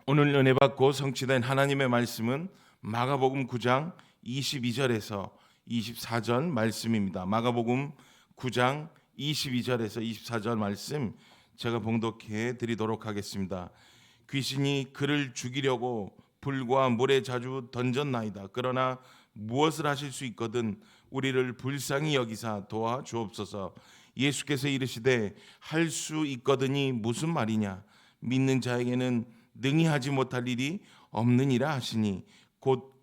오늘 은혜 받고 성취된 하나님의 말씀은 마가복음 9장 22절에서 24절 말씀입니다. 마가복음 9장 22절에서 24절 말씀 제가 봉독해 드리도록 하겠습니다. 귀신이 그를 죽이려고 불과 물에 자주 던졌나이다. 그러나 무엇을 하실 수 있거든 우리를 불쌍히 여기사 도와 주옵소서. 예수께서 이르시되 할 수 있거든이 무슨 말이냐? 믿는 자에게는 능히 하지 못할 일이 없느니라 하시니 곧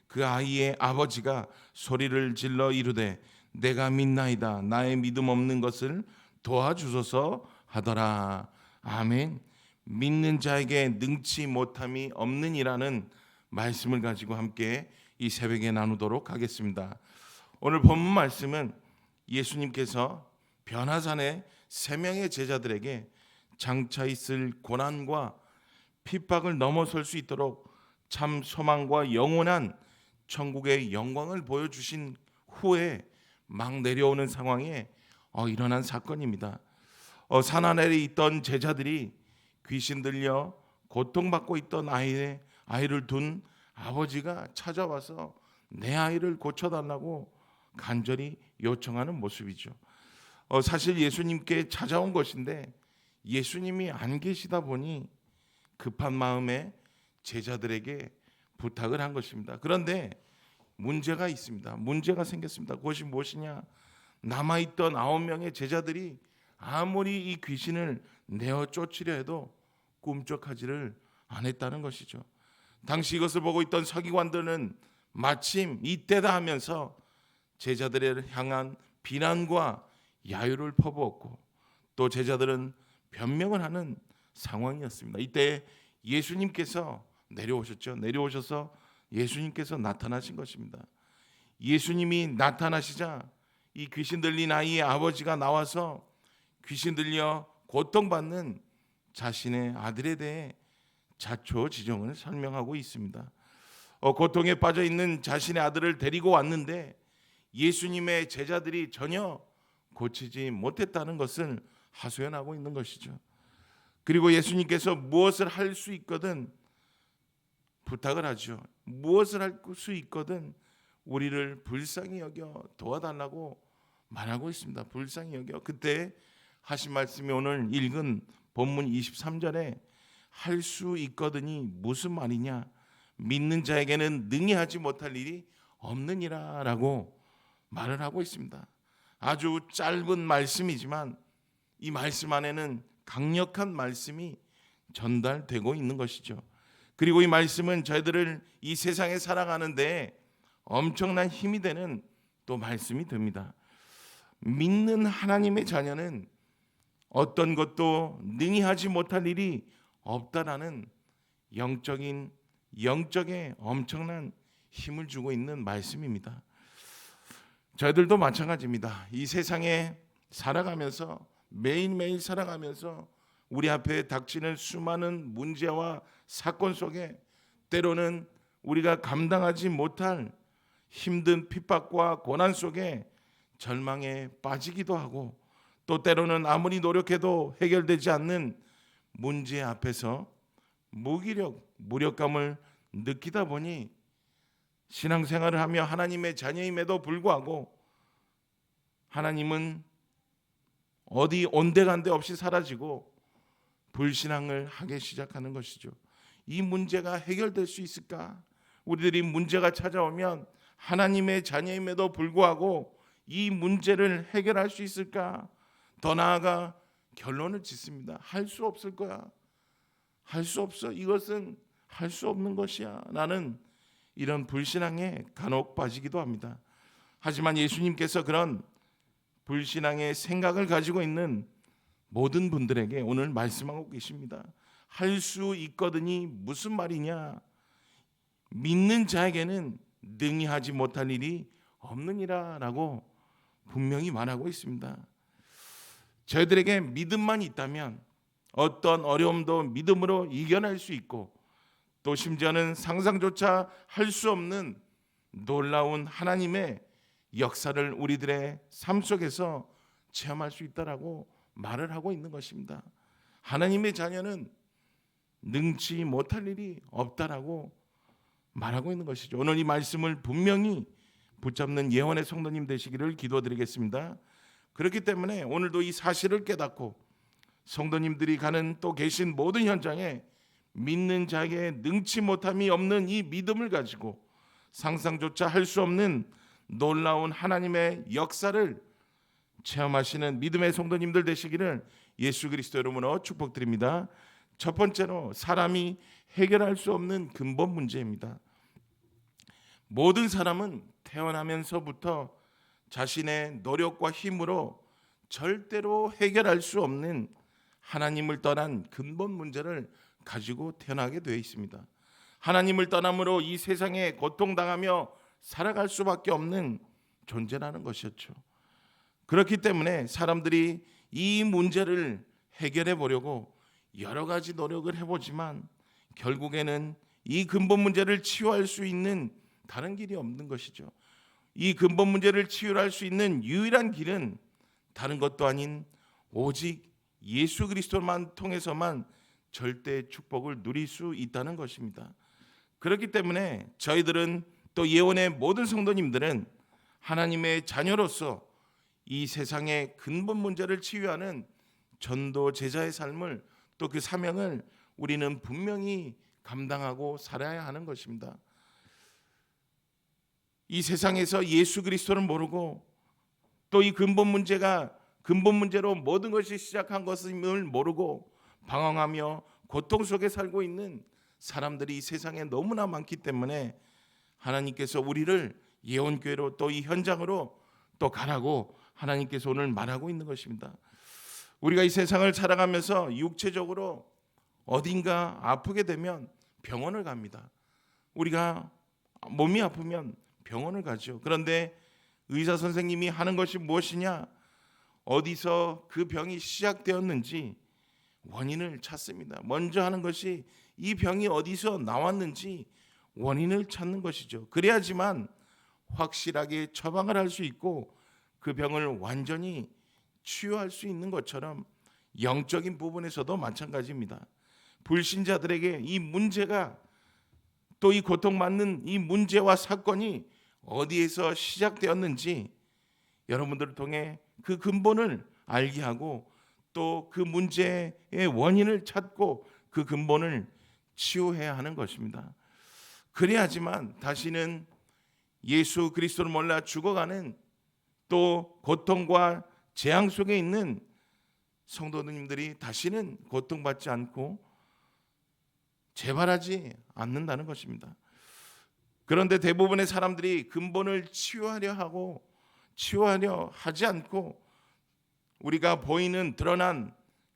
그 아이의 아버지가 소리를 질러 이르되 내가 믿나이다. 나의 믿음 없는 것을 도와주소서 하더라. 아멘. 믿는 자에게 능치 못함이 없느니라는 말씀을 가지고 함께 이 새벽에 나누도록 하겠습니다. 오늘 본문 말씀은 예수님께서 변화산의 세 명의 제자들에게 장차 있을 고난과 핍박을 넘어설 수 있도록 참 소망과 영원한 천국의 영광을 보여주신 후에 막 내려오는 상황에 일어난 사건입니다. 산 아래에 있던 제자들이 귀신 들려 고통받고 있던 아이를 둔 아버지가 찾아와서 내 아이를 고쳐달라고 간절히 요청하는 모습이죠. 사실 예수님께 찾아온 것인데 예수님이 안 계시다 보니 급한 마음에 제자들에게 부탁을 한 것입니다. 그런데 문제가 있습니다. 문제가 생겼습니다. 그것이 무엇이냐? 남아있던 9명의 제자들이 아무리 이 귀신을 내어 쫓으려 해도 꿈쩍하지를 않았다는 것이죠. 당시 이것을 보고 있던 서기관들은 마침 이때다 하면서 제자들을 향한 비난과 야유를 퍼부었고 또 제자들은 변명을 하는 상황이었습니다. 이때 예수님께서 내려오셨죠. 내려오셔서 예수님께서 나타나신 것입니다. 예수님이 나타나시자 이 귀신 들린 아이의 아버지가 나와서 귀신 들려 고통받는 자신의 아들에 대해 자초지종을 설명하고 있습니다. 고통에 빠져 있는 자신의 아들을 데리고 왔는데 예수님의 제자들이 전혀 고치지 못했다는 것을 하소연하고 있는 것이죠. 그리고 예수님께서 무엇을 할 수 있거든 부탁을 하죠. 무엇을 할 수 있거든 우리를 불쌍히 여겨 도와달라고 말하고 있습니다. 불쌍히 여겨. 그때 하신 말씀이 오늘 읽은 본문 23절에 할 수 있거든이 무슨 말이냐? 믿는 자에게는 능히 하지 못할 일이 없느니라 라고 말을 하고 있습니다. 아주 짧은 말씀이지만 이 말씀 안에는 강력한 말씀이 전달되고 있는 것이죠. 그리고 이 말씀은 저희들을 이 세상에 살아가는데 엄청난 힘이 되는 또 말씀이 됩니다. 믿는 하나님의 자녀는 어떤 것도 능히 하지 못할 일이 없다라는 영적의 엄청난 힘을 주고 있는 말씀입니다. 저희들도 마찬가지입니다. 이 세상에 살아가면서 매일매일 살아가면서 우리 앞에 닥치는 수많은 문제와 사건 속에 때로는 우리가 감당하지 못할 힘든 핍박과 고난 속에 절망에 빠지기도 하고 또 때로는 아무리 노력해도 해결되지 않는 문제 앞에서 무력감을 느끼다 보니 신앙생활을 하며 하나님의 자녀임에도 불구하고 하나님은 어디 온데간데 없이 사라지고 불신앙을 하기 시작하는 것이죠. 이 문제가 해결될 수 있을까? 우리들이 문제가 찾아오면 하나님의 자녀임에도 불구하고 이 문제를 해결할 수 있을까? 더 나아가 결론을 짓습니다. 할 수 없을 거야. 할 수 없어. 이것은 할 수 없는 것이야. 나는 이런 불신앙에 간혹 빠지기도 합니다. 하지만 예수님께서 그런 불신앙의 생각을 가지고 있는 모든 분들에게 오늘 말씀하고 계십니다. 할 수 있거든이 무슨 말이냐? 믿는 자에게는 능히 하지 못할 일이 없느니라 라고 분명히 말하고 있습니다. 저희들에게 믿음만 있다면 어떤 어려움도 믿음으로 이겨낼 수 있고 또 심지어는 상상조차 할 수 없는 놀라운 하나님의 역사를 우리들의 삶 속에서 체험할 수 있다라고 말을 하고 있는 것입니다. 하나님의 자녀는 능치 못할 일이 없다라고 말하고 있는 것이죠. 오늘 이 말씀을 분명히 붙잡는 예언의 성도님 되시기를 기도드리겠습니다. 그렇기 때문에 오늘도 이 사실을 깨닫고 성도님들이 가는 또 계신 모든 현장에 믿는 자에게 능치 못함이 없는 이 믿음을 가지고 상상조차 할 수 없는 놀라운 하나님의 역사를 체험하시는 믿음의 성도님들 되시기를 예수 그리스도 이름으로 축복드립니다. 첫 번째로 사람이 해결할 수 없는 근본 문제입니다. 모든 사람은 태어나면서부터 자신의 노력과 힘으로 절대로 해결할 수 없는 하나님을 떠난 근본 문제를 가지고 태어나게 되어 있습니다. 하나님을 떠남으로 이 세상에 고통당하며 살아갈 수밖에 없는 존재라는 것이었죠. 그렇기 때문에 사람들이 이 문제를 해결해 보려고 여러 가지 노력을 해보지만 결국에는 이 근본 문제를 치유할 수 있는 다른 길이 없는 것이죠. 이 근본 문제를 치유할 수 있는 유일한 길은 다른 것도 아닌 오직 예수 그리스도만 통해서만 절대 축복을 누릴 수 있다는 것입니다. 그렇기 때문에 저희들은 또 예언의 모든 성도님들은 하나님의 자녀로서 이 세상의 근본 문제를 치유하는 전도 제자의 삶을 또 그 사명을 우리는 분명히 감당하고 살아야 하는 것입니다. 이 세상에서 예수 그리스도를 모르고 또 이 근본 문제로 모든 것이 시작한 것임을 모르고 방황하며 고통 속에 살고 있는 사람들이 이 세상에 너무나 많기 때문에 하나님께서 우리를 예언교회로 또 이 현장으로 또 가라고 하나님께서 오늘 말하고 있는 것입니다. 우리가 이 세상을 살아가면서 육체적으로 어딘가 아프게 되면 병원을 갑니다. 우리가 몸이 아프면 병원을 가죠. 그런데 의사 선생님이 하는 것이 무엇이냐? 어디서 그 병이 시작되었는지 원인을 찾습니다. 먼저 하는 것이 이 병이 어디서 나왔는지 원인을 찾는 것이죠. 그래야지만 확실하게 처방을 할 수 있고 그 병을 완전히 치유할 수 있는 것처럼 영적인 부분에서도 마찬가지입니다. 불신자들에게 이 문제가 또 이 고통받는 이 문제와 사건이 어디에서 시작되었는지 여러분들을 통해 그 근본을 알게 하고 또 그 문제의 원인을 찾고 그 근본을 치유해야 하는 것입니다. 그래야지만 다시는 예수 그리스도를 몰라 죽어가는 또 고통과 재앙 속에 있는 성도님들이 다시는 고통받지 않고 재발하지 않는다는 것입니다. 그런데 대부분의 사람들이 근본을 치유하려 하지 않고 우리가 보이는 드러난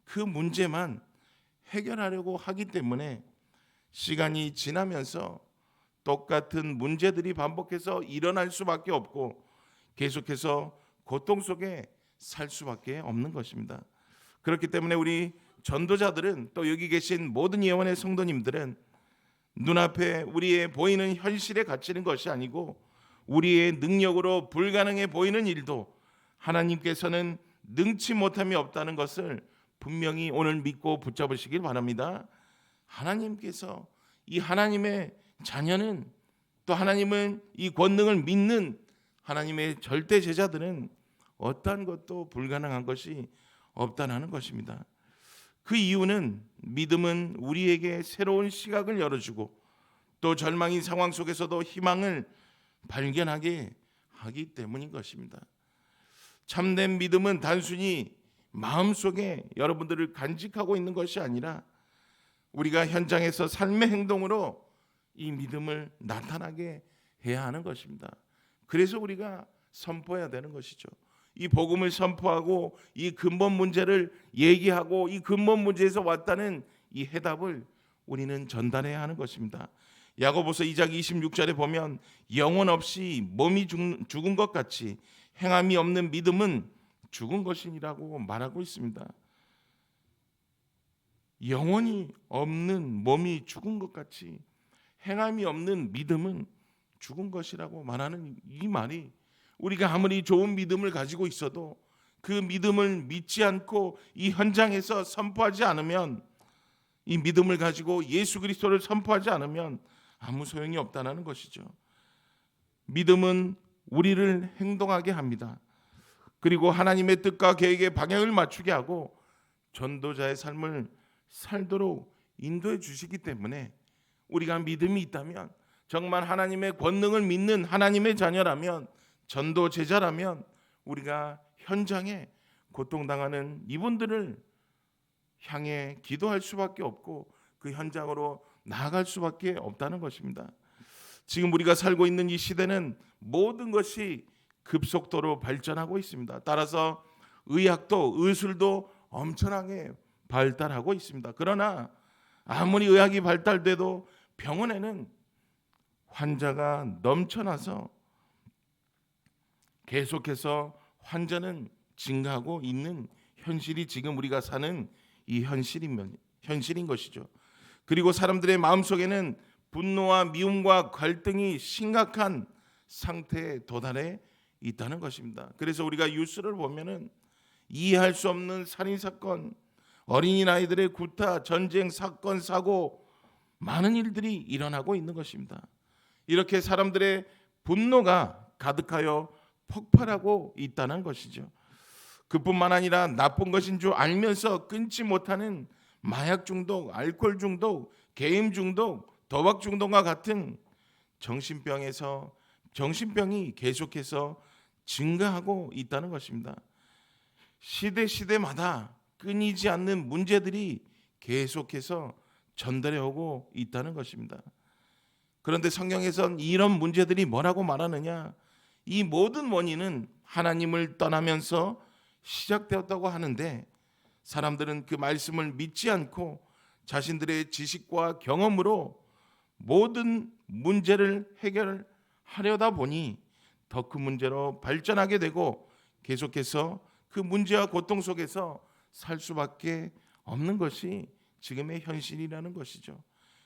그 문제만 해결하려고 하기 때문에 시간이 지나면서 똑같은 문제들이 반복해서 일어날 수밖에 없고 계속해서 고통 속에 살 수밖에 없는 것입니다. 그렇기 때문에 우리 전도자들은 또 여기 계신 모든 예언의 성도님들은 눈앞에 우리의 보이는 현실에 갇히는 것이 아니고 우리의 능력으로 불가능해 보이는 일도 하나님께서는 능치 못함이 없다는 것을 분명히 오늘 믿고 붙잡으시길 바랍니다. 하나님께서 이 하나님의 자녀는 또 하나님은 이 권능을 믿는 하나님의 절대 제자들은 어떠한 것도 불가능한 것이 없다는 것입니다. 그 이유는 믿음은 우리에게 새로운 시각을 열어주고 또 절망인 상황 속에서도 희망을 발견하게 하기 때문인 것입니다. 참된 믿음은 단순히 마음속에 여러분들을 간직하고 있는 것이 아니라 우리가 현장에서 삶의 행동으로 이 믿음을 나타나게 해야 하는 것입니다. 그래서 우리가 선포해야 되는 것이죠. 이 복음을 선포하고 이 근본 문제를 얘기하고 이 근본 문제에서 왔다는 이 해답을 우리는 전달해야 하는 것입니다. 야고보서 2장 26절에 보면 영혼 없이 몸이 죽은 것 같이 행함이 없는 믿음은 죽은 것이라고 말하고 있습니다. 영혼이 없는 몸이 죽은 것 같이 행함이 없는 믿음은 죽은 것이라고 말하는 이 말이 우리가 아무리 좋은 믿음을 가지고 있어도 그 믿음을 믿지 않고 이 현장에서 선포하지 않으면 이 믿음을 가지고 예수 그리스도를 선포하지 않으면 아무 소용이 없다는 것이죠. 믿음은 우리를 행동하게 합니다. 그리고 하나님의 뜻과 계획에 방향을 맞추게 하고 전도자의 삶을 살도록 인도해 주시기 때문에 우리가 믿음이 있다면, 정말 하나님의 권능을 믿는 하나님의 자녀라면, 전도 제자라면 우리가 현장에 고통당하는 이분들을 향해 기도할 수밖에 없고 그 현장으로 나아갈 수밖에 없다는 것입니다. 지금 우리가 살고 있는 이 시대는 모든 것이 급속도로 발전하고 있습니다. 따라서 의학도 의술도 엄청나게 발달하고 있습니다. 그러나 아무리 의학이 발달돼도 병원에는 환자가 넘쳐나서 계속해서 환자는 증가하고 있는 현실이 지금 우리가 사는 이 현실인 것이죠. 그리고 사람들의 마음속에는 분노와 미움과 갈등이 심각한 상태에 도달해 있다는 것입니다. 그래서 우리가 뉴스를 보면은 이해할 수 없는 살인 사건, 어린이날들의 구타, 전쟁 사건, 사고, 많은 일들이 일어나고 있는 것입니다. 이렇게 사람들의 분노가 가득하여 폭발하고 있다는 것이죠. 그뿐만 아니라 나쁜 것인 줄 알면서 끊지 못하는 마약 중독, 알코올 중독, 게임 중독, 도박 중독과 같은 정신병이 계속해서 증가하고 있다는 것입니다. 시대마다 끊이지 않는 문제들이 계속해서 전달해 오고 있다는 것입니다. 그런데 성경에선 이런 문제들이 뭐라고 말하느냐? 이 모든 원인은 하나님을 떠나면서 시작되었다고 하는데, 사람들은 그 말씀을 믿지 않고 자신들의 지식과 경험으로 모든 문제를 해결하려다 보니 더 큰 문제로 발전하게 되고 계속해서 그 문제와 고통 속에서 살 수밖에 없는 것이 지금의 현실이라는 것이죠.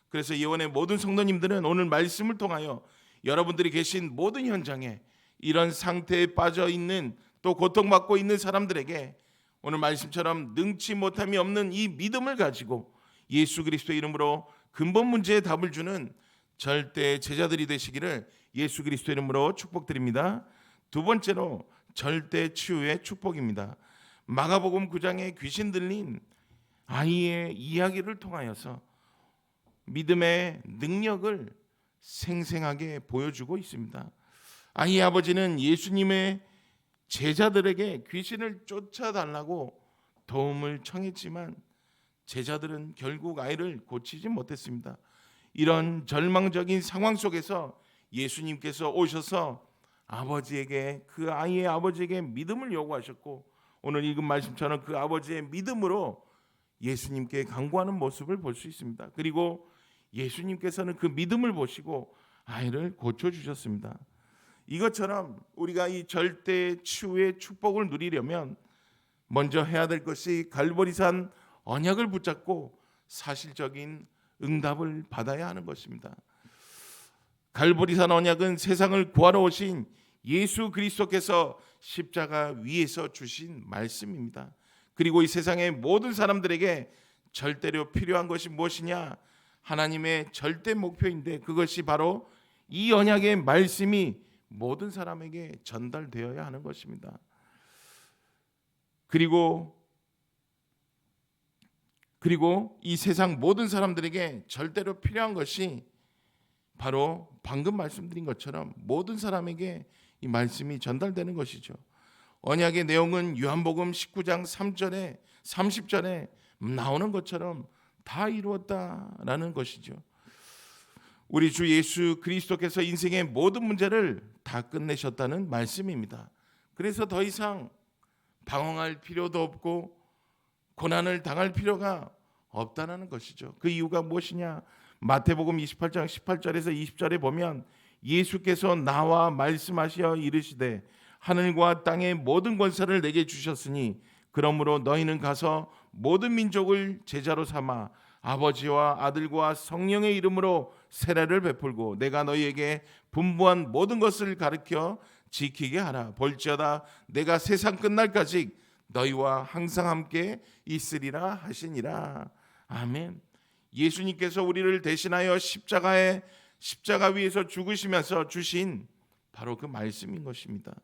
그래서 예원의 모든 성도님들은 오늘 말씀을 통하여 여러분들이 계신 모든 현장에 이런 상태에 빠져 있는, 또 고통받고 있는 사람들에게 오늘 말씀처럼 능치 못함이 없는 이 믿음을 가지고 예수 그리스도의 이름으로 근본 문제에 답을 주는 절대 제자들이 되시기를 예수 그리스도의 이름으로 축복드립니다. 두 번째로 절대 치유의 축복입니다. 마가복음 9장에 귀신 들린 아이의 이야기를 통하여서 믿음의 능력을 생생하게 보여주고 있습니다. 아이의 아버지는 예수님의 제자들에게 귀신을 쫓아달라고 도움을 청했지만 제자들은 결국 아이를 고치지 못했습니다. 이런 절망적인 상황 속에서 예수님께서 오셔서 그 아이의 아버지에게 믿음을 요구하셨고, 오늘 읽은 말씀처럼 그 아버지의 믿음으로 예수님께 간구하는 모습을 볼 수 있습니다. 그리고 예수님께서는 그 믿음을 보시고 아이를 고쳐주셨습니다. 이것처럼 우리가 이 절대 치유의 축복을 누리려면 먼저 해야 될 것이 갈보리산 언약을 붙잡고 사실적인 응답을 받아야 하는 것입니다. 갈보리산 언약은 세상을 구하러 오신 예수 그리스도께서 십자가 위에서 주신 말씀입니다. 그리고 이 세상의 모든 사람들에게 절대로 필요한 것이 무엇이냐? 하나님의 절대 목표인데 그것이 바로 이 언약의 말씀이 모든 사람에게 전달되어야 하는 것입니다. 그리고 이 세상 모든 사람들에게 절대로 필요한 것이 바로 방금 말씀드린 것처럼 모든 사람에게 이 말씀이 전달되는 것이죠. 언약의 내용은 요한복음 19장 3절에 30절에 나오는 것처럼 다 이루었다라는 것이죠. 우리 주 예수 그리스도께서 인생의 모든 문제를 다 끝내셨다는 말씀입니다. 그래서 더 이상 방황할 필요도 없고 고난을 당할 필요가 없다는 것이죠. 그 이유가 무엇이냐? 마태복음 28장 18절에서 20절에 보면 예수께서 나와 말씀하시어 이르시되 하늘과 땅의 모든 권세를 내게 주셨으니 그러므로 너희는 가서 모든 민족을 제자로 삼아 아버지와 아들과 성령의 이름으로 세례를 베풀고 내가 너희에게 분부한 모든 것을 가르쳐 지키게 하라. 볼지어다 내가 세상 끝날까지 너희와 항상 함께 있으리라 하시니라. 아멘. 예수님께서 우리를 대신하여 십자가 위에서 죽으시면서 주신 바로 그 말씀인 것입니다.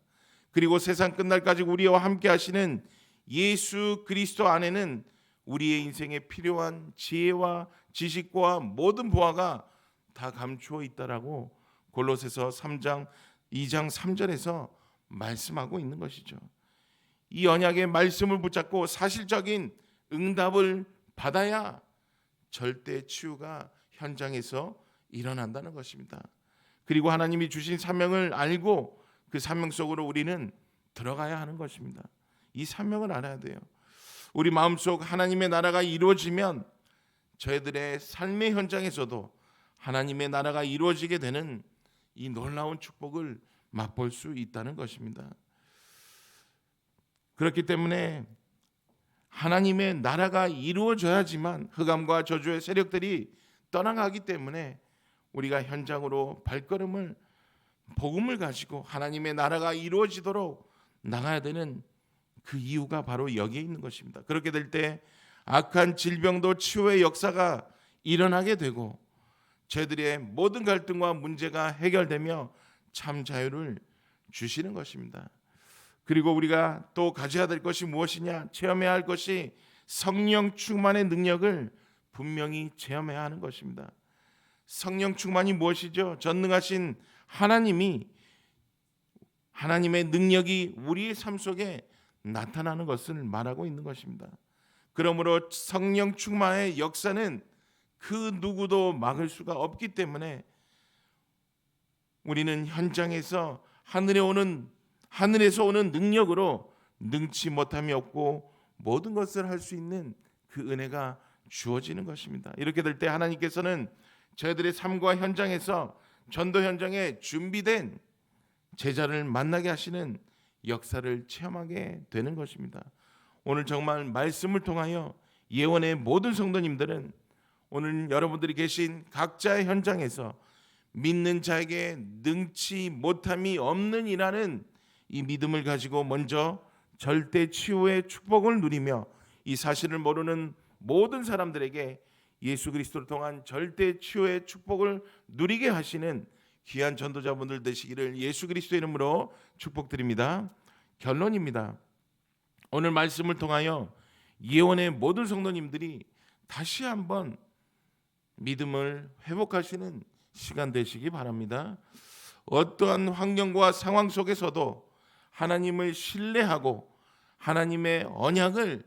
그리고 세상 끝날까지 우리와 함께 하시는 예수 그리스도 안에는 우리의 인생에 필요한 지혜와 지식과 모든 보화가 다 감추어 있다라고 골로새서 2장 3절에서 말씀하고 있는 것이죠. 이 언약의 말씀을 붙잡고 사실적인 응답을 받아야 절대 치유가 현장에서 일어난다는 것입니다. 그리고 하나님이 주신 사명을 알고 그 사명 속으로 우리는 들어가야 하는 것입니다. 이 사명을 알아야 돼요. 우리 마음속 하나님의 나라가 이루어지면 저희들의 삶의 현장에서도 하나님의 나라가 이루어지게 되는 이 놀라운 축복을 맛볼 수 있다는 것입니다. 그렇기 때문에 하나님의 나라가 이루어져야지만 흑암과 저주의 세력들이 떠나가기 때문에 우리가 현장으로 복음을 가지고 하나님의 나라가 이루어지도록 나가야 되는 그 이유가 바로 여기에 있는 것입니다. 그렇게 될 때 악한 질병도 치유의 역사가 일어나게 되고 저희들의 모든 갈등과 문제가 해결되며 참 자유를 주시는 것입니다. 그리고 우리가 또 가져야 될 것이 무엇이냐? 체험해야 할 것이 성령 충만의 능력을 분명히 체험해야 하는 것입니다. 성령 충만이 무엇이죠? 전능하신 하나님의 능력이 우리의 삶 속에 나타나는 것을 말하고 있는 것입니다. 그러므로 성령 충만의 역사는 그 누구도 막을 수가 없기 때문에 우리는 현장에서 하늘에서 오는 능력으로 능치 못함이 없고 모든 것을 할 수 있는 그 은혜가 주어지는 것입니다. 이렇게 될 때 하나님께서는 저희들의 삶과 현장에서 전도 현장에 준비된 제자를 만나게 하시는 역사를 체험하게 되는 것입니다. 오늘 정말 말씀을 통하여 예원의 모든 성도님들은 오늘 여러분들이 계신 각자의 현장에서 믿는 자에게 능치 못함이 없는 이라는 이 믿음을 가지고 먼저 절대 치유의 축복을 누리며 이 사실을 모르는 모든 사람들에게 예수 그리스도를 통한 절대 치유의 축복을 누리게 하시는 귀한 전도자분들 되시기를 예수 그리스도 이름으로 축복드립니다. 결론입니다. 오늘 말씀을 통하여 예원의 모든 성도님들이 다시 한번 믿음을 회복하시는 시간 되시기 바랍니다. 어떠한 환경과 상황 속에서도 하나님을 신뢰하고 하나님의 언약을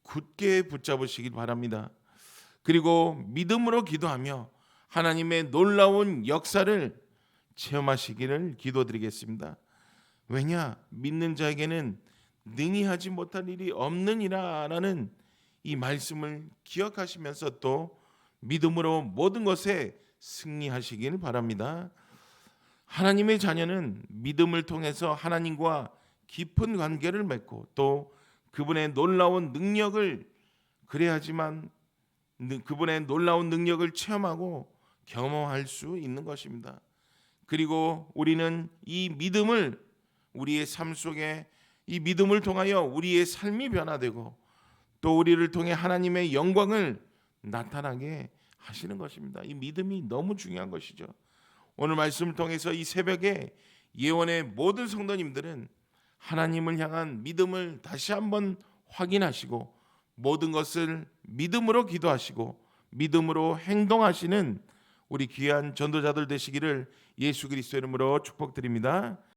굳게 붙잡으시기 바랍니다. 그리고 믿음으로 기도하며 하나님의 놀라운 역사를 체험하시기를 기도드리겠습니다. 왜냐? 믿는 자에게는 능히 하지 못할 일이 없느니라라는 이 말씀을 기억하시면서 또 믿음으로 모든 것에 승리하시길 바랍니다. 하나님의 자녀는 믿음을 통해서 하나님과 깊은 관계를 맺고 또 그분의 놀라운 능력을 그분의 놀라운 능력을 체험하고 경험할 수 있는 것입니다. 그리고 우리는 이 믿음을 우리의 삶 속에 이 믿음을 통하여 우리의 삶이 변화되고 또 우리를 통해 하나님의 영광을 나타나게 하시는 것입니다. 이 믿음이 너무 중요한 것이죠. 오늘 말씀을 통해서 이 새벽에 예원의 모든 성도님들은 하나님을 향한 믿음을 다시 한번 확인하시고 모든 것을 믿음으로 기도하시고 믿음으로 행동하시는 우리 귀한 전도자들 되시기를 예수 그리스도 이름으로 축복드립니다.